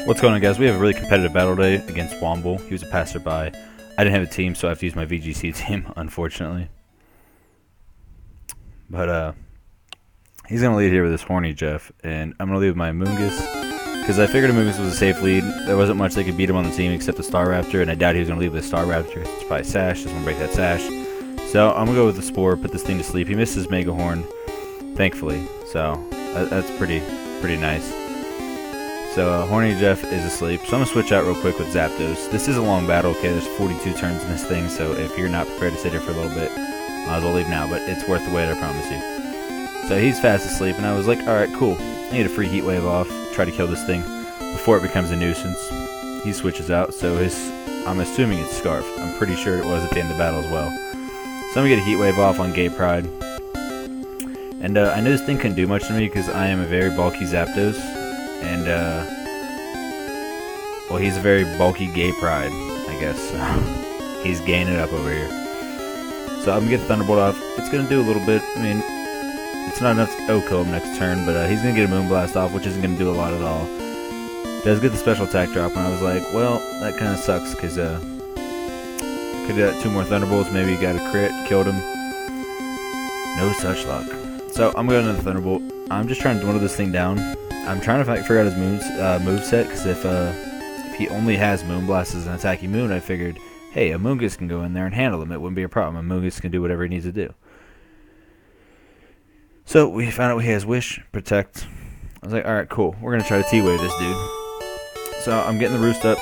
What's going on, guys? We have a really competitive battle today against Womble. He was a passerby. I didn't have a team, so I have to use my VGC team, unfortunately. But he's going to lead here with this Horny Jeff, and I'm going to lead with my Amoonguss, because I figured Amoonguss was a safe lead. There wasn't much they could beat him on the team except the Star Raptor, and I doubt he was going to lead with the Star Raptor. It's probably Sash, just want to break that Sash. So I'm going to go with the Spore, put this thing to sleep. He missed his Mega Horn, thankfully, so that's pretty nice. So Horny Jeff is asleep, so I'm going to switch out real quick with Zapdos. This is a long battle, okay? There's 42 turns in this thing, so if you're not prepared to sit here for a little bit, might as well leave now, but it's worth the wait, I promise you. So he's fast asleep, and I was like, alright, cool. I need a free Heat Wave off, try to kill this thing before it becomes a nuisance. He switches out, so I'm assuming it's Scarf. I'm pretty sure it was at the end of the battle as well. So I'm going to get a Heat Wave off on Gay Pride. And I know this thing couldn't do much to me because I am a very bulky Zapdos. And, well, he's a very bulky Gay Pride, I guess. So he's gaining up over here. So I'm going to get the Thunderbolt off. It's going to do a little bit. I mean, it's not enough to kill him next turn, but he's going to get a Moonblast off, which isn't going to do a lot at all. Does get the special attack drop, and I was like, well, that kind of sucks, because could have got 2 more Thunderbolts, maybe got a crit, killed him. No such luck. So I'm going to another Thunderbolt. I'm just trying to dwindle this thing down. I'm trying to figure out his moveset, because if he only has Moonblast as an attacking moon, I figured, hey, Amoonguss can go in there and handle him. It wouldn't be a problem. Amoonguss can do whatever he needs to do. So we found out he has Wish, Protect. I was like, alright, cool. We're going to try to T-Wave this dude. So I'm getting the Roost up.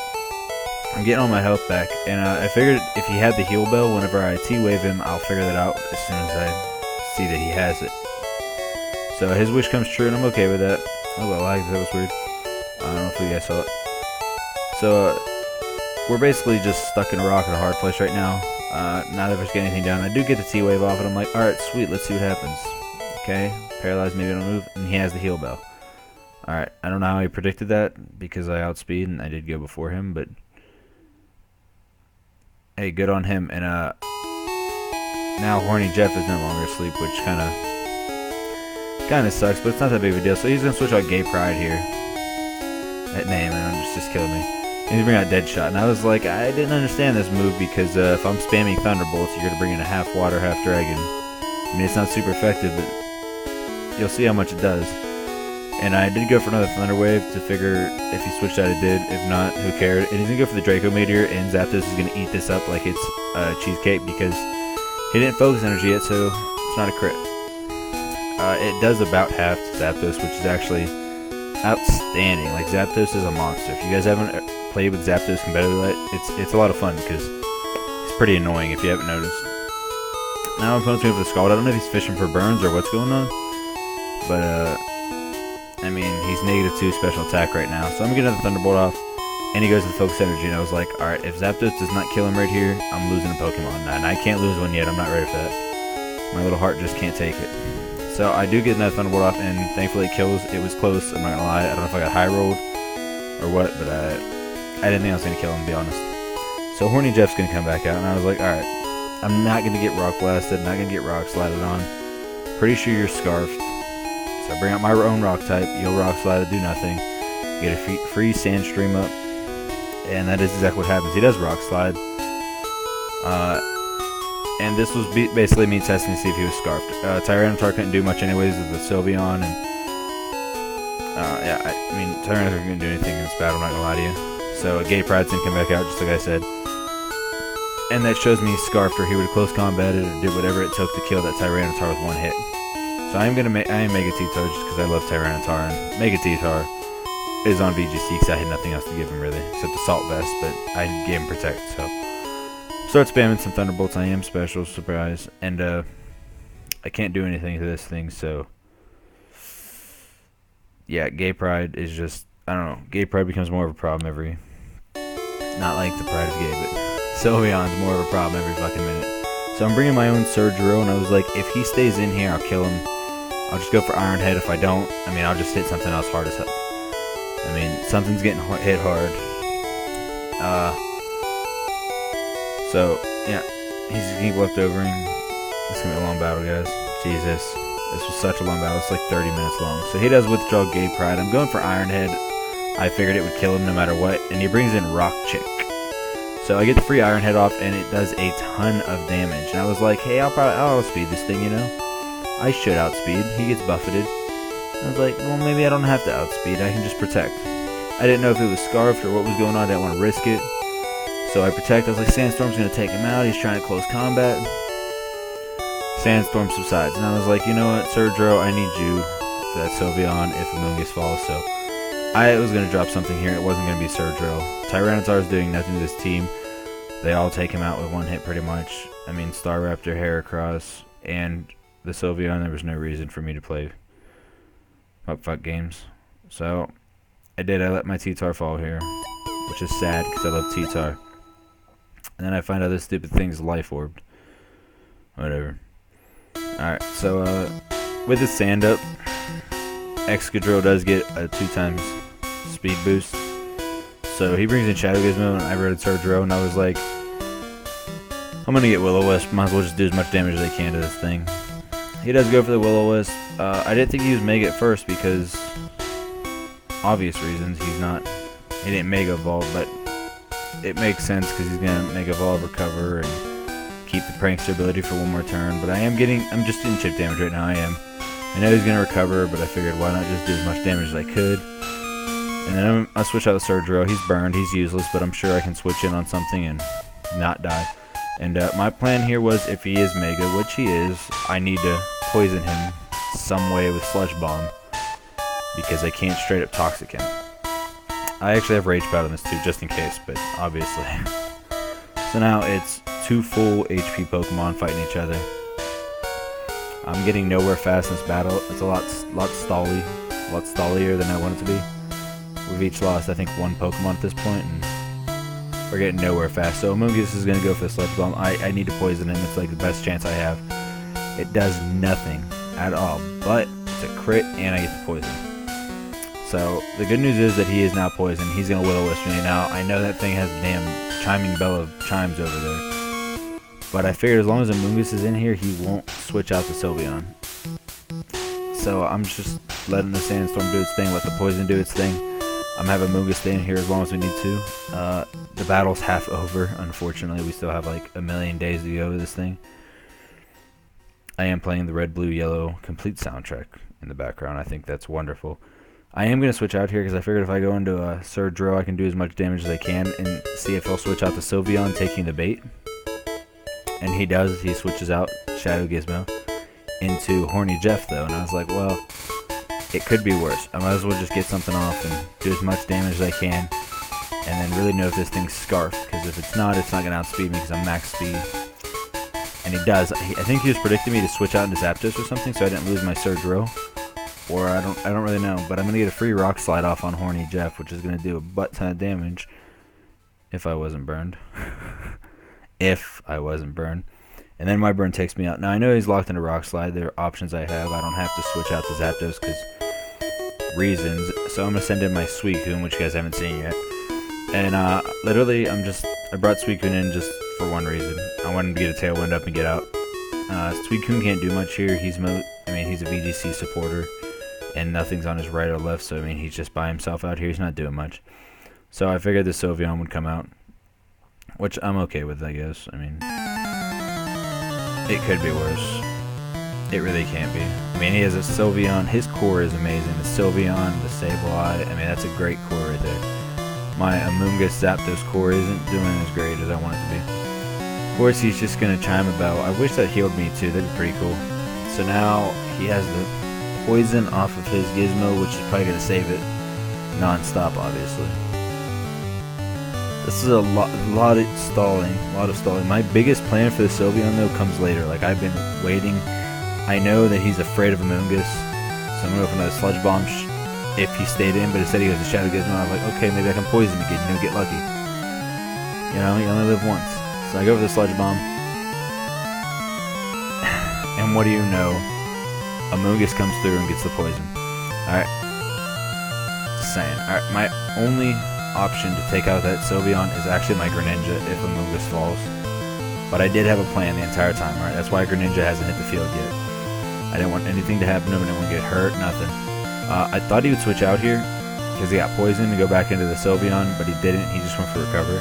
I'm getting all my health back. And I figured if he had the Heal Bell, whenever I T-Wave him, I'll figure that out as soon as I see that he has it. So his Wish comes true, and I'm okay with that. Oh, well, that was weird. I don't know if you guys saw it. So, we're basically just stuck in a rock at a hard place right now. Neither of us get anything done. I do get the T-Wave off, and I'm like, alright, sweet, let's see what happens. Okay, paralyzed, maybe I don't move, and he has the Heal Bell. Alright, I don't know how he predicted that, because I outspeed, and I did go before him, but hey, good on him. And now Horny Jeff is no longer asleep, which kind of sucks, but it's not that big of a deal. So he's going to switch out Gay Pride here. That name, and it's just killing me. And he's bringing out Dead Shot. And I was like, I didn't understand this move because if I'm spamming Thunderbolts, you're going to bring in a half Water, half Dragon. I mean, it's not super effective, but you'll see how much it does. And I did go for another Thunder Wave to figure if he switched out, it did. If not, who cared? And he's going to go for the Draco Meteor, and Zapdos is going to eat this up like it's cheesecake because he didn't focus energy yet, so it's not a crit. It does about half Zapdos, which is actually outstanding. Like, Zapdos is a monster. If you guys haven't played with Zapdos competitively, it's a lot of fun because he's pretty annoying if you haven't noticed. Now I'm opponent's moving for the Scald. I don't know if he's fishing for burns or what's going on, but I mean, he's -2 special attack right now, so I'm gonna get another Thunderbolt off, and he goes to the Focus Energy, and I was like, alright, if Zapdos does not kill him right here, I'm losing a Pokemon, and I can't lose one yet. I'm not ready for that. My little heart just can't take it. So I do get another Thunderbolt off, and thankfully it kills. It was close, I'm not gonna lie. I don't know if I got high rolled or what, but I didn't think I was gonna kill him, to be honest. So Horny Jeff's gonna come back out, and I was like, alright, I'm not gonna get Rock Blasted, not gonna get Rock Slided on. Pretty sure you're Scarfed. So I bring out my own Rock type, you'll Rock Slide, do nothing. Get a free Sandstream up, and that is exactly what happens. He does Rock Slide. And this was basically me testing to see if he was Scarfed. Tyranitar couldn't do much anyways with the Sylveon, and yeah, I mean, Tyranitar couldn't do anything in this battle, I'm not gonna lie to you. So Gay Pride's gonna come back out, just like I said. And that shows me Scarfed, or he would have close combated or did whatever it took to kill that Tyranitar with one hit. So I am Mega T-Tar just because I love Tyranitar, and Mega T-Tar is on VGC because I had nothing else to give him really, except Assault Vest, but I gave him Protect, so. Start spamming some Thunderbolts. I am special, surprise, and I can't do anything to this thing, so yeah, Gay Pride is just, I don't know, Gay Pride becomes more of a problem not like the Pride of Gay, but Sylveon's more of a problem every fucking minute. So I'm bringing my own Surgery, and I was like, if he stays in here, I'll kill him. I'll just go for Iron Head. If I don't, I mean, I'll just hit something else hard as hell. I mean, something's getting hit hard. So, yeah, he's going to keep leftovering. It's going to be a long battle, guys. Jesus. This was such a long battle. It's like 30 minutes long. So he does withdraw Gay Pride. I'm going for Iron Head. I figured it would kill him no matter what, and he brings in Rock Chick. So I get the free Iron Head off, and it does a ton of damage. And I was like, hey, I'll outspeed this thing, you know? I should outspeed. He gets buffeted. I was like, well, maybe I don't have to outspeed. I can just protect. I didn't know if it was scarfed or what was going on. I didn't want to risk it. So I protect. I was like, Sandstorm's going to take him out. He's trying to close combat. Sandstorm subsides. And I was like, you know what, Surdro, I need you for that Sylveon if Amoonguss falls. So I was going to drop something here. It wasn't going to be Surdro. Tyranitar is doing nothing to this team. They all take him out with one hit pretty much. I mean, Staraptor, Heracross, and the Sylveon, there was no reason for me to play fuck games. So I did. I let my T-Tar fall here, which is sad because I love T-Tar. And then I find out this stupid thing's life orbed. Whatever. Alright, so with his sand up, Excadrill does get a 2x speed boost. So he brings in Shadow Gizmo, and I rode Surdro, and I was like, I'm gonna get Will-O-Wisp. Might as well just do as much damage as I can to this thing. He does go for the Will-O-Wisp. I didn't think he was Mega at first because obvious reasons. He didn't Mega Evolve, but it makes sense because he's gonna Mega Evolve, recover, and keep the Prankster ability for one more turn. But I'm just doing chip damage right now. I know he's gonna recover, but I figured why not just do as much damage as I could. And then I'll switch out the Surdro. He's burned, he's useless, but I'm sure I can switch in on something and not die. And my plan here was, if he is Mega, which he is, I need to poison him some way with Sludge Bomb, because I can't straight up Toxic him. I actually have Rage Powder on this too, just in case, but obviously. So now it's two full HP Pokemon fighting each other. I'm getting nowhere fast in this battle. It's a lot stallier than I want it to be. We've each lost, I think, one Pokemon at this point, and we're getting nowhere fast. So Amoonguss is going to go for the Sludge Bomb. I need to poison him. It's like the best chance I have. It does nothing at all, but it's a crit, and I get the poison. So the good news is that he is now poisoned. He's going to Will-O-Wisp me. Now, I know that thing has a damn chiming bell of chimes over there, but I figured as long as Amoonguss is in here, he won't switch out the Sylveon. So I'm just letting the Sandstorm do its thing, let the poison do its thing. I'm having Amoonguss stay in here as long as we need to. The battle's half over, unfortunately. We still have like a million days to go with this thing. I am playing the Red, Blue, Yellow complete soundtrack in the background. I think that's wonderful. I am going to switch out here because I figured if I go into a Surdro, I can do as much damage as I can and see if he'll switch out the Sylveon, taking the bait. And he does. He switches out Shadow Gizmo into Horny Jeff, though. And I was like, well, it could be worse. I might as well just get something off and do as much damage as I can. And then really know if this thing's Scarfed. Because if it's not going to outspeed me because I'm max speed. And he does. I think he was predicting me to switch out into Zapdos or something, so I didn't lose my Surdro. Or I don't really know. But I'm going to get a free Rock Slide off on Horny Jeff, which is going to do a butt ton of damage. If I wasn't burned. If I wasn't burned. And then my burn takes me out. Now I know he's locked into Rock Slide. There are options I have. I don't have to switch out to Zapdos because reasons. So I'm going to send in my Suicune, which you guys haven't seen yet. And literally I brought Suicune in just for one reason. I wanted to get a Tailwind up and get out. Suicune can't do much here. He's a VGC supporter. And nothing's on his right or left. So I mean, he's just by himself out here. He's not doing much. So I figured the Sylveon would come out. Which I'm okay with, I guess. I mean, it could be worse. It really can't be. I mean, he has a Sylveon. His core is amazing. The Sylveon, the Sableye. I mean, that's a great core right there. My Amoonguss Zapdos core isn't doing as great as I want it to be. Of course, he's just going to Chime a Bell. I wish that healed me too. That'd be pretty cool. So now he has the poison off of his Gizmo, which is probably going to save it non-stop, obviously. This is a lot of stalling. My biggest plan for the Sylveon, though, comes later. Like, I've been waiting. I know that he's afraid of Amoonguss, so I'm going to go for another Sludge Bomb if he stayed in, but instead he goes to Shadow Gizmo. I'm like, okay, maybe I can poison again, get lucky. You know, you only live once. So I go for the Sludge Bomb. And what do you know? Amoonguss comes through and gets the poison. Alright. Just saying. Alright, my only option to take out that Sylveon is actually my Greninja if Amoonguss falls. But I did have a plan the entire time, right? That's why Greninja hasn't hit the field yet. I didn't want anything to happen to him. I didn't want to get hurt, nothing. I thought he would switch out here. because he got poisoned to go back into the Sylveon, but he didn't. He just went for recover.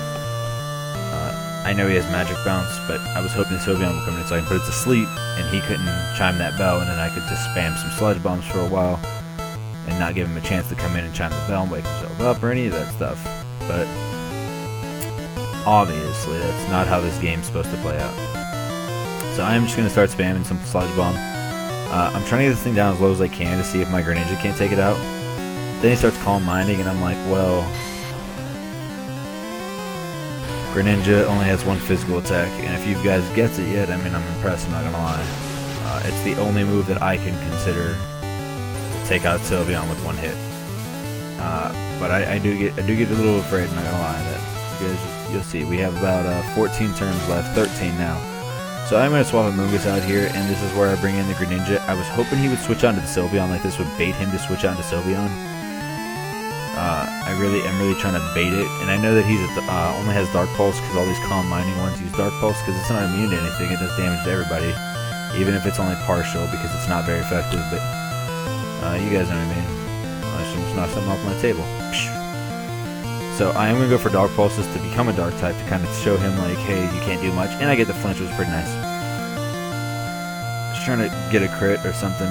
I know he has magic bounce, but I was hoping the Sylveon would come in so I can put it to sleep, and he couldn't chime that bell, and then I could just spam some sludge bombs for a while and not give him a chance to come in and chime the bell and wake himself up or any of that stuff. But obviously, that's not how this game's supposed to play out. So I'm just going to start spamming some sludge bomb. I'm trying to get this thing down as low as I can to see if my Greninja can't take it out. Then he starts calm minding, and I'm like, well, Greninja only has one physical attack, and if you guys gets it yet, I mean, I'm impressed, I'm not gonna lie. It's the only move that I can consider to take out Sylveon with one hit. But I do get a little afraid, I'm not gonna lie. That you guys you'll see. We have about 14 turns left, 13 now. So I'm gonna swap a Mungus out here, and this is where I bring in the Greninja. I was hoping he would switch onto the Sylveon, like this would bait him to switch onto Sylveon. I'm really trying to bait it, and I know that he's only has Dark Pulse because all these Calm Minding ones use Dark Pulse because it's not immune to anything. It does damage to everybody, even if it's only partial because it's not very effective. But you guys know what I mean. I should knock something off my table. So I am gonna go for Dark Pulses to become a Dark type to kind of show him like, hey, you can't do much, and I get the flinch, which was pretty nice. Just trying to get a crit or something.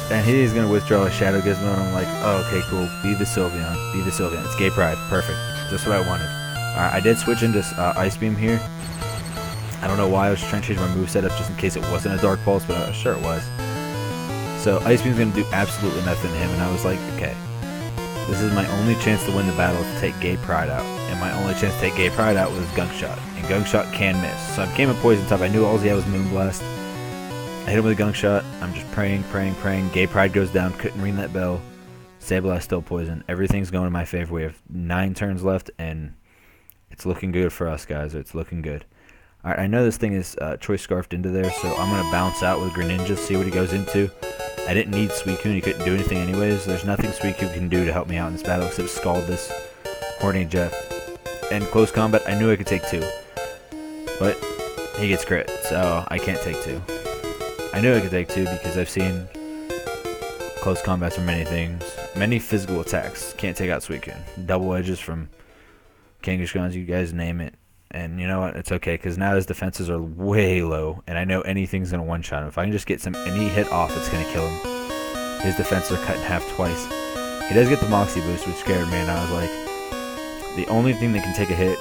And he's going to withdraw a Shadow Gizmo, and I'm like, oh, okay, cool. Be the Sylveon. Be the Sylveon. It's Gay Pride. Perfect. Just what I wanted. Alright, I did switch into Ice Beam here. I don't know why. I was trying to change my moveset up just in case it wasn't a Dark Pulse, but sure it was. So Ice Beam's going to do absolutely nothing to him, and I was like, okay. This is my only chance to win the battle to take Gay Pride out. And my only chance to take Gay Pride out was Gunk Shot. And Gunk Shot can miss. So I became a Poison type. I knew all he had was Moonblast. I hit him with a Gunk Shot. I'm just praying. Gay Pride goes down. Couldn't ring that bell. Sableye still poison. Everything's going in my favor. We have 9 turns left, and it's looking good for us, guys. It's looking good. Alright, I know this thing is Choice Scarfed into there, so I'm going to bounce out with Greninja, see what he goes into. I didn't need Suicune. He couldn't do anything anyways. There's nothing Suicune can do to help me out in this battle except scald this Horny Jeff. And close combat, I knew I could take 2. But he gets crit, so I can't take 2. I knew I could take 2 because I've seen close combats for many things. Many physical attacks can't take out Suicune. Double edges from Kangaskhan, you guys name it. And you know what? It's okay because now his defenses are way low, and I know anything's going to one-shot him. If I can just get any hit off, it's going to kill him. His defenses are cut in half twice. He does get the Moxie boost, which scared me, and I was like, the only thing that can take a hit,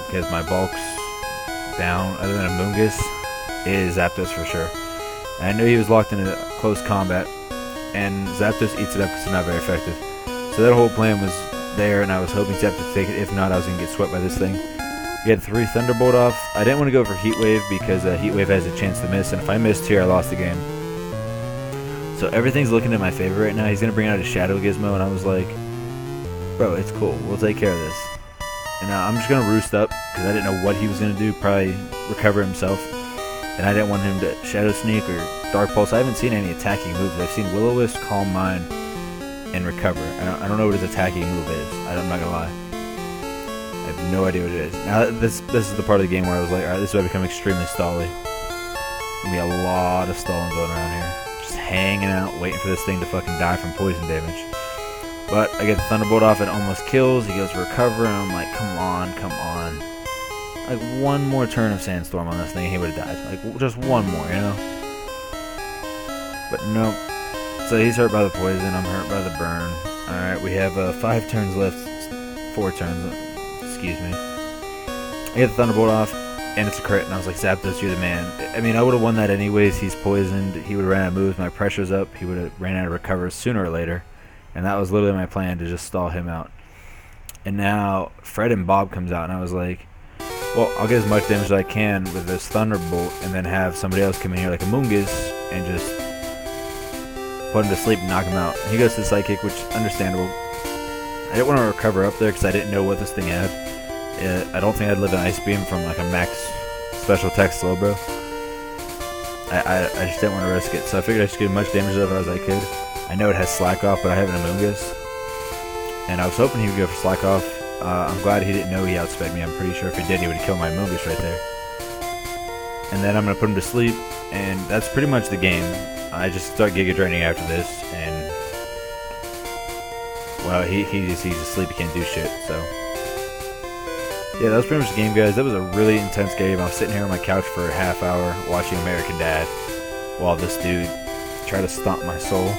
because my bulk's down, other than a Mungus, is Zapdos for sure. And I knew he was locked into close combat, and Zapdos eats it up because it's not very effective. So that whole plan was there, and I was hoping Zapdos to take it. If not, I was going to get swept by this thing. Get 3 Thunderbolt off. I didn't want to go for Heat Wave because Heat Wave has a chance to miss, and if I missed here, I lost the game. So everything's looking in my favor right now. He's going to bring out a Shadow Gizmo, and I was like, bro, it's cool. We'll take care of this. And now I'm just going to roost up because I didn't know what he was going to do. Probably recover himself. And I didn't want him to Shadow Sneak or Dark Pulse. I haven't seen any attacking moves. I've seen Will-O-Wisp, Calm Mind, and Recover. I don't know what his attacking move is. I'm not going to lie. I have no idea what it is. Now, this is the part of the game where I was like, alright, this is where I become extremely stally. There's going to be a lot of stalling going around here. Just hanging out, waiting for this thing to fucking die from poison damage. But I get the Thunderbolt off, it almost kills. He goes for Recover, and I'm like, come on, come on. Like, one more turn of Sandstorm on this thing, he would have died. Like, just one more, you know? But nope. So he's hurt by the poison, I'm hurt by the burn. Alright, we have 5 turns left. 4 turns. Excuse me. I get the Thunderbolt off, and it's a crit, and I was like, Zapdos, you're the man. I mean, I would have won that anyways. He's poisoned. He would have ran out of moves. My pressure's up. He would have ran out of Recover sooner or later. And that was literally my plan, to just stall him out. And now Fred and Bob comes out, and I was like, well, I'll get as much damage as I can with this Thunderbolt, and then have somebody else come in here like a Mungus, and just put him to sleep and knock him out. He goes to the Psychic, which is understandable. I didn't want to Recover up there because I didn't know what this thing had. I don't think I'd live an Ice Beam from like a max special attack slow, bro. I just didn't want to risk it, so I figured I should get as much damage out of it as I could. I know it has Slack Off, but I have an Amoonguss. And I was hoping he would go for Slack Off. I'm glad he didn't know he outsped me. I'm pretty sure if he did, he would have killed my Amoonguss right there. And then I'm going to put him to sleep, and that's pretty much the game. I just start Giga Draining after this, and Well, he's asleep. He can't do shit. So yeah, that was pretty much the game, guys. That was a really intense game. I was sitting here on my couch for a half hour watching American Dad while this dude tried to stomp my soul.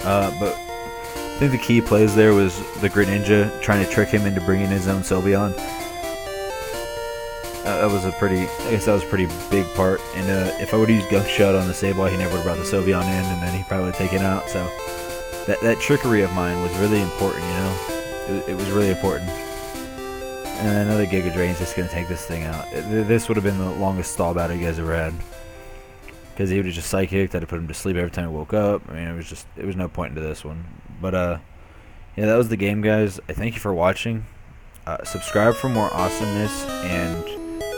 But I think the key plays there was the Grid Ninja trying to trick him into bringing his own Sylveon. That was a pretty big part. And if I would have used Gunk Shot on the Sableye, he never would have brought the Sylveon in, and then he probably would have taken out. So that trickery of mine was really important, you know. It was really important. And another Giga Drain's just gonna take this thing out. This would have been the longest stall battle you guys ever had, because he would have just Psychicked. I'd have put him to sleep every time he woke up. I mean, it was no point into this one. But yeah, that was the game, guys. I thank you for watching. Subscribe for more awesomeness, and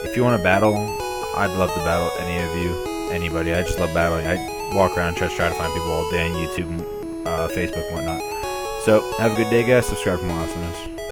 if you want to battle, I'd love to battle any of you, anybody. I just love battling. I walk around and try to find people all day on YouTube, Facebook, and whatnot. So have a good day, guys. Subscribe for more awesomeness.